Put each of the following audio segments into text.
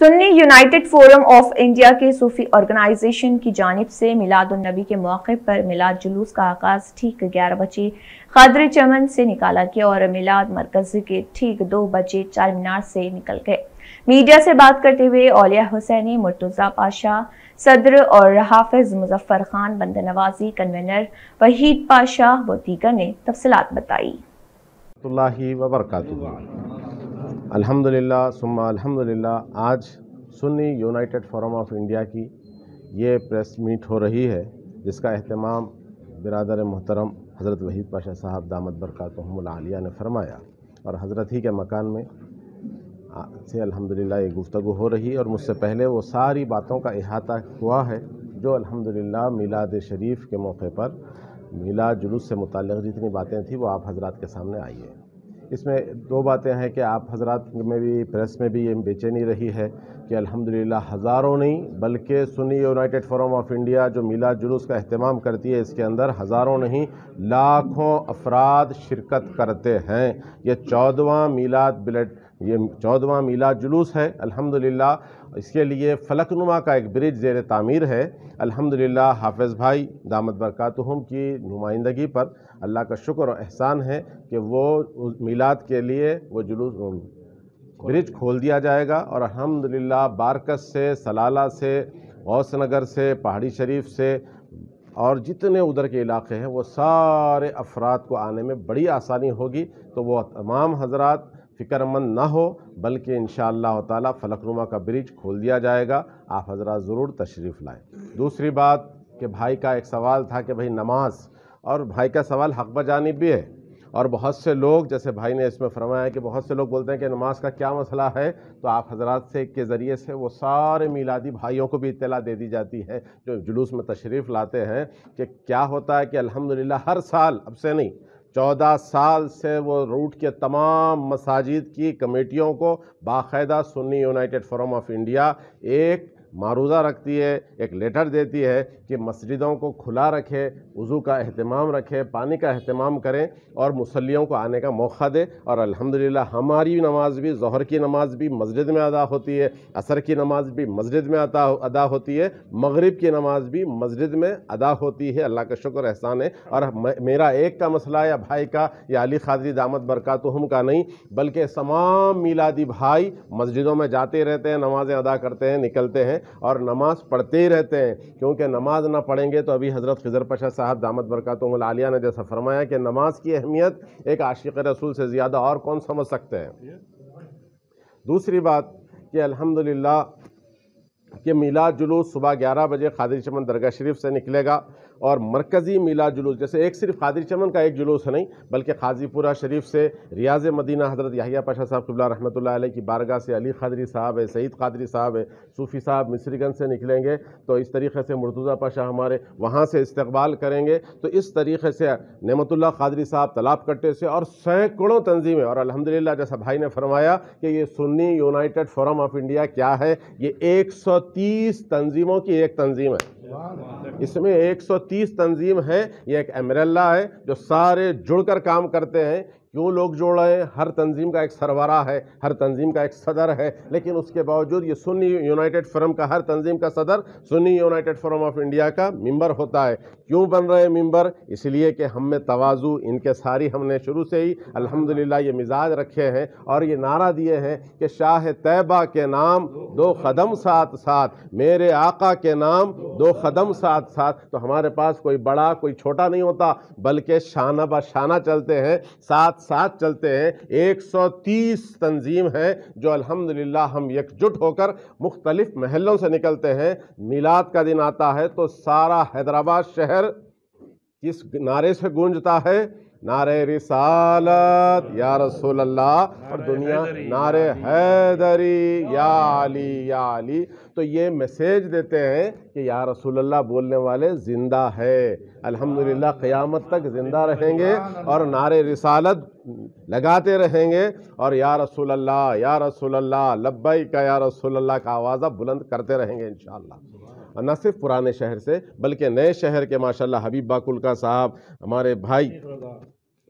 Sunni united forum of India کے Sufi organization کی جانب سے میلاد النبی کے موقع پر میلاد جلوس کا آغاز ٹھیک 11 بجے قادری چمن سے نکالا گیا اور میلاد مرکز کے ٹھیک 2 بجے چار مینار سے نکل گئے۔ میڈیا سے بات کرتے ہوئے اولیاء حسینی مرتضیٰ پاشا صدر اور حافظ مظفر خان بند نوازی کنوینر وحید پاشا و دیگر نے تفصیلات بتائی۔ اللہ وبرکاتہ۔ الحمدللہ ثم الحمدللہ، آج سنی یونائٹڈ فورم آف انڈیا کی یہ پریس میٹ ہو رہی ہے، جس کا اہتمام برادر محترم حضرت وحید پاشا صاحب دامت برکاتہم العالیہ نے فرمایا، اور حضرت ہی کے مکان میں سے الحمدللہ یہ گفتگو ہو رہی ہے، اور مجھ سے پہلے وہ ساری باتوں کا احاطہ ہوا ہے جو الحمدللہ میلاد شریف کے موقع پر میلاد جلوس سے متعلق جتنی باتیں تھیں وہ آپ حضرات کے سامنے آئی ہیں۔ اس میں 2 باتیں ہیں کہ آپ حضرات میں بھی پریس میں بھی یہ بے چینی رہی ہے کہ الحمدللہ ہزاروں نہیں بلکہ سنی یونائٹڈ فورم آف انڈیا جو میلاد جلوس کا اہتمام کرتی ہے، اس کے اندر ہزاروں نہیں لاکھوں افراد شرکت کرتے ہیں۔ یہ 14واں میلاد جلوس ہے الحمدللہ۔ اس کے لیے فلک نما کا ایک برج زیر تعمیر ہے الحمدللہ۔ حافظ بھائی دامت برکاتہم کی نمائندگی پر اللہ کا شکر و احسان ہے کہ وہ میلاد کے لیے وہ برج کھول دیا جائے گا، اور الحمدللہ بارکس سے، سلالہ سے، غوث نگر سے، پہاڑی شریف سے اور جتنے ادھر کے علاقے ہیں وہ سارے افراد کو آنے میں بڑی آسانی ہوگی۔ تو وہ تمام حضرات فکر مند نہ ہو، بلکہ انشاءاللہ تعالی فلک نما کا برج کھول دیا جائے گا، آپ حضرات ضرور تشریف لائیں۔ دوسری بات کہ بھائی کا ایک سوال تھا کہ بھائی نماز، اور بھائی کا سوال حق بجانب بھی ہے، اور بہت سے لوگ جیسے بھائی نے اس میں فرمایا کہ بہت سے لوگ بولتے ہیں کہ نماز کا کیا مسئلہ ہے، تو آپ حضرات سے کے ذریعے سے وہ سارے میلادی بھائیوں کو بھی اطلاع دے دی جاتی ہے جو جلوس میں تشریف لاتے ہیں کہ کیا ہوتا ہے کہ الحمدللہ ہر سال، اب سے نہیں 14 سال سے وہ روٹ کے تمام مساجد کی کمیٹیوں کو باقاعدہ سنی یونائٹڈ فورم آف انڈیا ایک معروضہ رکھتی ہے، ایک لیٹر دیتی ہے کہ مسجدوں کو کھلا رکھے، وضو کا اہتمام رکھے، پانی کا اہتمام کریں اور مصلیوں کو آنے کا موقع دے۔ اور الحمدللہ ہماری نماز بھی، ظہر کی نماز بھی مسجد میں ادا ہوتی ہے، عصر کی نماز بھی مسجد میں ادا ہوتی ہے، مغرب کی نماز بھی مسجد میں ادا ہوتی ہے۔ اللہ کا شکر احسان ہے۔ اور میرا ایک کا مسئلہ یا بھائی کا یا علی قادری دامت برکاتہم کا نہیں، بلکہ تمام میلادی بھائی مسجدوں میں جاتے رہتے ہیں، نمازیں ادا کرتے ہیں، نکلتے ہیں اور نماز پڑھتے ہی رہتے ہیں، کیونکہ نماز نہ پڑھیں گے تو ابھی حضرت خضر پاشا صاحب دامت برکاتہم العالیہ نے جیسا فرمایا کہ نماز کی اہمیت ایک عاشق رسول سے زیادہ اور کون سمجھ سکتے ہیں۔ دوسری بات کہ الحمدللہ کہ میلاد جلوس صبح 11 بجے قادری چمن درگاہ شریف سے نکلے گا، اور مرکزی میلاد جلوس جیسے ایک صرف قادری چمن کا ایک جلوس نہیں بلکہ قاضی پورہ شریف سے، ریاض مدینہ حضرت یحییٰ پاشا صاحب قبلہ رحمۃ اللہ علیہ کی بارگاہ سے علی قادری صاحب ہے، سعید قادری صاحب ہے، صوفی صاحب مصری گنج سے نکلیں گے، تو اس طریقے سے مرتضیٰ پاشا ہمارے وہاں سے استقبال کریں گے، تو اس طریقے سے نعمت اللہ قادری صاحب تلاب کٹے سے، اور سینکڑوں تنظیمیں، اور الحمدللہ جیسا بھائی نے فرمایا کہ یہ سنی یونائٹڈ فورم آف انڈیا کیا ہے، یہ 130 تنظیموں کی ایک تنظیم ہے۔ اس میں 130 تنظیم ہے، یہ ایک امبریلا ہے جو سارے جڑ کر کام کرتے ہیں۔ کیوں لوگ جوڑ رہے ہیں؟ ہر تنظیم کا ایک سربراہ ہے، ہر تنظیم کا ایک صدر ہے، لیکن اس کے باوجود یہ سنی یونائٹڈ فورم کا ہر تنظیم کا صدر سنی یونائٹڈ فورم آف انڈیا کا ممبر ہوتا ہے۔ کیوں بن رہے ممبر؟ اس لیے کہ ہم میں تواضع، ان کے ساری ہم نے شروع سے ہی الحمدللہ یہ مزاج رکھے ہیں، اور یہ نعرہ دیے ہیں کہ شاہ طیبہ کے نام 2 قدم ساتھ ساتھ، میرے آقا کے نام 2 قدم ساتھ ساتھ۔ تو ہمارے پاس کوئی بڑا کوئی چھوٹا نہیں ہوتا، بلکہ شانہ بہ شانہ چلتے ہیں، ساتھ چلتے ہیں۔ 130 تنظیم ہیں جو الحمدللہ ہم یکجٹ ہو کر مختلف محلوں سے نکلتے ہیں۔ میلاد کا دن آتا ہے تو سارا حیدرآباد شہر کس نعرے سے گونجتا ہے؟ نعرہ رسالت یا رسول اللہ، اور دنیا نعرہ حیدری یا علی یا علی۔ تو یہ میسیج دیتے ہیں کہ یا رسول اللہ بولنے والے زندہ ہے، الحمدللہ قیامت تک زندہ رہیں گے، اور نعرہ رسالت لگاتے رہیں گے، اور یا رسول اللہ لبیک یا رسول اللہ کا آوازہ بلند کرتے رہیں گے انشاءاللہ۔ اور نہ صرف پرانے شہر سے بلکہ نئے شہر کے ماشاءاللہ حبیب باقلقہ صاحب، ہمارے بھائی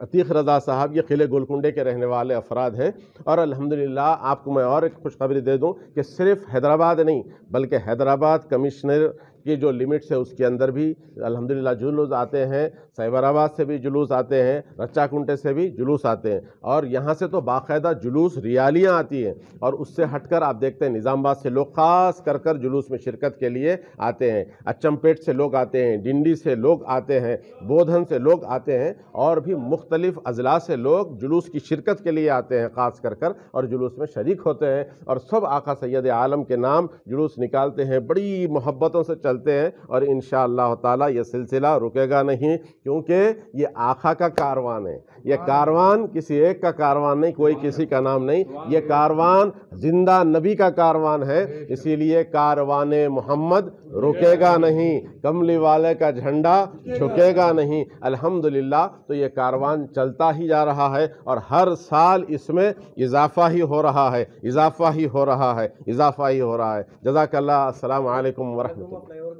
अतीक रज़ा साहब ये किले गोलकुंडे के रहने वाले अफराद हैं। और अल्हम्दुलिल्लाह आपको मैं और एक खुशखबरी दे दूं कि सिर्फ हैदराबाद नहीं बल्कि हैदराबाद कमिश्नर की जो लिमिट्स है उसके अंदर भी अल्हम्दुलिल्लाह जुलूस आते हैं, साइबराबाद से भी जुलूस आते हैं, रच्चा कुंटे से भी जुलूस आते हैं। और यहाँ से तो बाकायदा जुलूस रियालियाँ आती हैं। और उससे हटकर आप देखते हैं निज़ामबाद से लोग ख़ास कर जुलूस में शिरकत के लिए आते हैं, अच्चमपेट से लोग आते हैं, डिंडी से लोग आते हैं, बोधन से लोग आते हैं, और भी मुख्तलिफ अजला से लोग जुलूस की शिरकत के लिए आते हैं ख़ास कर और जुलूस में शरीक होते हैं। और सब आका सैयद आलम के नाम जुलूस निकालते हैं, बड़ी मोहब्बतों से चलते हैं। और इंशाअल्लाह ताला ये सिलसिला रुकेगा नहीं, क्योंकि ये आका का कारवान है। ये कारवान किसी एक का कारवान नहीं, कोई किसी का नाम नहीं, ये कारवान जिंदा नबी का कारवान है। इसीलिए कारवाने मोहम्मद रुकेगा नहीं, कमली वाले का झंडा झुकेगा नहीं। अल्हम्दुलिल्लाह तो ये कारवान चलता ही जा रहा है और हर साल इसमें इजाफा ही हो रहा है, इजाफा ही हो रहा है, इजाफा ही हो रहा है। जज़ाकल्लाह। अस्सलाम वालेकुम वरहमतुल्लाह।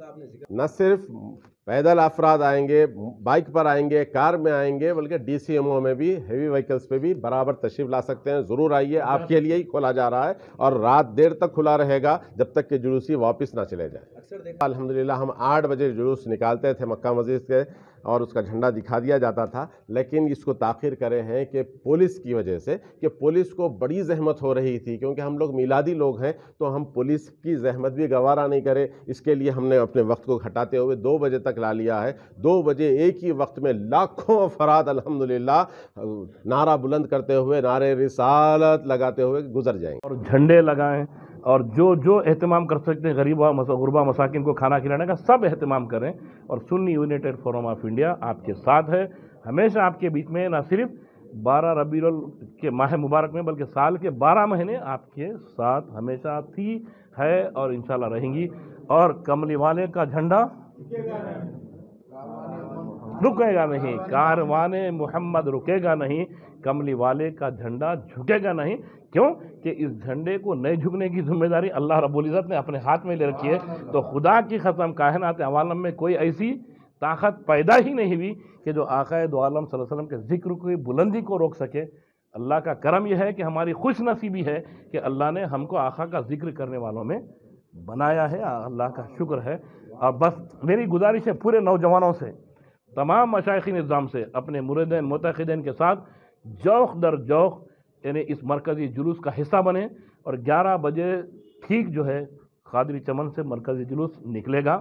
न सिर्फ पैदल अफराद आएंगे, बाइक पर आएंगे, कार में आएंगे, बल्कि DCMO में भी हेवी व्हीकल्स पे भी बराबर तशरीफ़ ला सकते हैं। ज़रूर आइए, आपके लिए ही खोला जा रहा है और रात देर तक खुला रहेगा जब तक कि जुलूसी वापस ना चले जाए। अल्हम्दुलिल्लाह हम 8 बजे जुलूस निकालते थे मक्का मस्जिद के और उसका झंडा दिखा दिया जाता था, लेकिन इसको ताख़िर करे हैं कि पुलिस की वजह से, कि पुलिस को बड़ी ज़हमत हो रही थी, क्योंकि हम लोग मिलादी लोग हैं तो हम पुलिस की ज़हमत भी गवारा नहीं करें। इसके लिए हमने अपने वक्त को घटाते हुए 2 बजे तक ला लिया है। 2 बजे एक ही वक्त में लाखों अफराद अल्हम्दुलिल्लाह नारा बुलंद करते हुए, नारे रिसालत लगाते हुए गुजर जाएंगे। और झंडे लगाएं और जो एहतमाम कर सकते हैं गरीबा गुरबा मसाकिन को खाना खिलाने का, सब एहतमाम करें। और Sunni United forum of India आपके साथ है, हमेशा आपके बीच में, ना सिर्फ 12 रबीउल के माह मुबारक में बल्कि साल के 12 महीने आपके साथ हमेशा थी, है और इंशाल्लाह रहेंगी। और कमली वाले का झंडा रुकेगा नहीं, कारवाने मोहम्मद रुकेगा नहीं, कमली वाले का झंडा झुकेगा नहीं। क्यों कि इस झंडे को नहीं झुकने की जिम्मेदारी अल्लाह रब्बुल इज़्ज़त ने अपने हाथ में ले रखी है। तो खुदा की कसम कायनात आलम में कोई ऐसी ताकत पैदा ही नहीं हुई कि जो आक़ाए दो आलम सल्लल्लाहु अलैहि वसल्लम के ज़िक्र की बुलंदी को रोक सके। अल्लाह का करम यह है कि हमारी खुश नसीबी है कि अल्लाह ने हमको आका का जिक्र करने वालों में बनाया है। अल्लाह का शुक्र है। और बस मेरी गुजारिश है पूरे नौजवानों से, तमाम मशाइखीन निज़ाम से, अपने मुरीदीन मुतक़िदीन के साथ जौक़ दर जौक़ यानी इस मरकज़ी जुलूस का हिस्सा बने। और 11 बजे ठीक जो है क़ादरी चमन से मरकज़ी जुलूस निकलेगा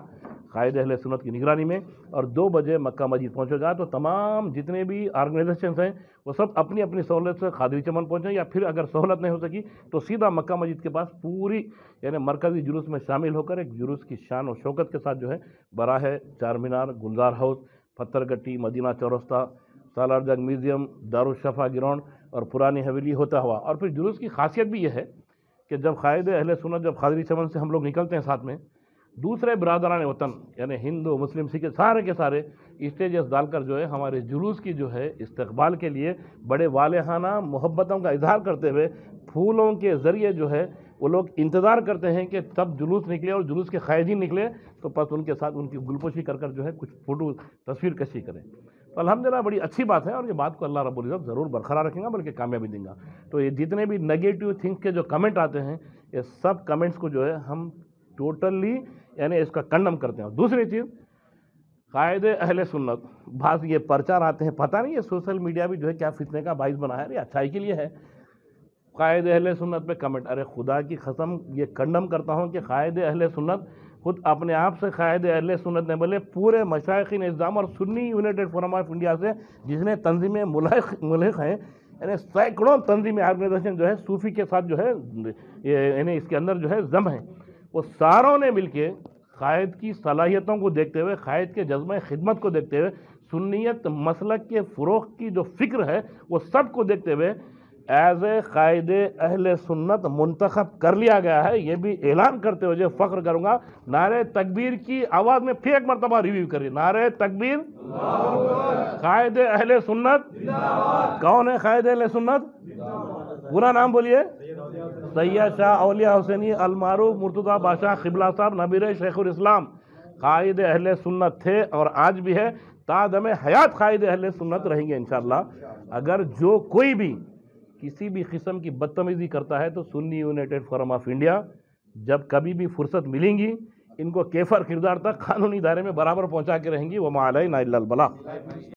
क़ायदे अहले सुन्नत की निगरानी में, और 2 बजे मक्का मस्जिद पहुँचेगा। तो तमाम जितने भी ऑर्गेनाइजेशंस हैं वो सब अपनी अपनी सहूलत से क़ादरी चमन पहुँचें, या फिर अगर सहूलत नहीं हो सकी तो सीधा मक्का मस्जिद के पास पूरी यानी मरकज़ी जुलूस में शामिल होकर एक जुलूस की शान और शौकत के साथ जो है बराह चार मीनार, गुलजार हाउस, पत्थर गट्टी, मदीना चौरस्ता, सालार जंग म्यूज़ियम, दारुशफ़ा ग्राउंड और पुरानी हवेली होता हुआ। और फिर जुलूस की खासियत भी यह है कि जब क़ायदे अहले सुन्नत जब क़ादरी चमन से हम लोग निकलते हैं, साथ में दूसरे बिरादरान वतन यानी हिंदू मुस्लिम सिख सारे के सारे स्टेजेस डालकर जो है हमारे जुलूस की जो है इस्तकबाल के लिए बड़े वालेहाना मोहब्बतों का इजहार करते हुए फूलों के ज़रिए जो है वो लोग इंतज़ार करते हैं कि तब जुलूस निकले और जुलूस के क़ायदीन निकले तो बस उनके साथ उनकी गुलपोशी कर जो है कुछ फ़ोटो तस्वीर कशी करें। तो अल्हम्दुलिल्लाह बड़ी अच्छी बात है और ये बात को अल्लाह रब्बुल इज़्ज़त ज़रूर बरकरार रखेगा, बल्कि कामयाबी देगा। तो ये जितने भी नेगेटिव थिंग्स के जो कमेंट आते हैं, ये सब कमेंट्स को जो है हम टोटली यानी इसका कंडम करते हैं। दूसरी चीज़, क़ायदे अहले सुन्नत बात ये प्रचार आते हैं, पता नहीं ये सोशल मीडिया भी जो है क्या फितने का बाइस बना है, ये अच्छाई के लिए है। क़ायदे अहले सुन्नत पे कमेंट, अरे खुदा की कसम ये कंडम करता हूँ कि क़ायदे अहले सुन्नत खुद अपने आप से क़ायदे अहले सुन्नत ने बोले पूरे मशाइखीन निज़ाम और Sunni United forum of India से जिसने तंजीमें मुल्हिक़ हैं, यानी सैकड़ों तंजीमी ऑर्गेनाइजेशन जो है सूफ़ी के साथ जो है यानी इसके अंदर जो है जम है, वो सारों ने मिलके क़ायद की सलाहियतों को देखते हुए, क़ायद के जज्बे खिदमत को देखते हुए, सुन्नियत मसलक के फ़रोग़ की जो फ़िक्र है वो सब को देखते हुए एज़ ए क़ायदे अहले सुन्नत मुंतखब कर लिया गया है। ये भी ऐलान करते हुए जो फ़ख्र करूँगा, नारे तकबीर की आवाज़ में फिर एक मरतबा रिव्यू करिए, नारे तकबीर, क़ायदे अहले सुन्नत। कौन है क़ायदे अहले सुन्नत? पूरा नाम बोलिए। सैयद शाह औलिया हुसैनी अलमारूफ मुर्तज़ा बादशाह क़िबला साहब नबीर शेखुल इस्लाम क़ायदे अहले सुन्नत थे और आज भी है। قادم حیات قائد اہل سنت رہیں گے انشاءاللہ۔ اگر جو کوئی بھی کسی بھی قسم کی بدتمیزی کرتا ہے تو سنی یونائٹڈ فورم آف انڈیا جب کبھی بھی فرصت ملیں گی ان کو کیفر کردار تک قانونی دائرے میں برابر پہنچا کے رہیں گی۔ وما علینا الا البلاغ۔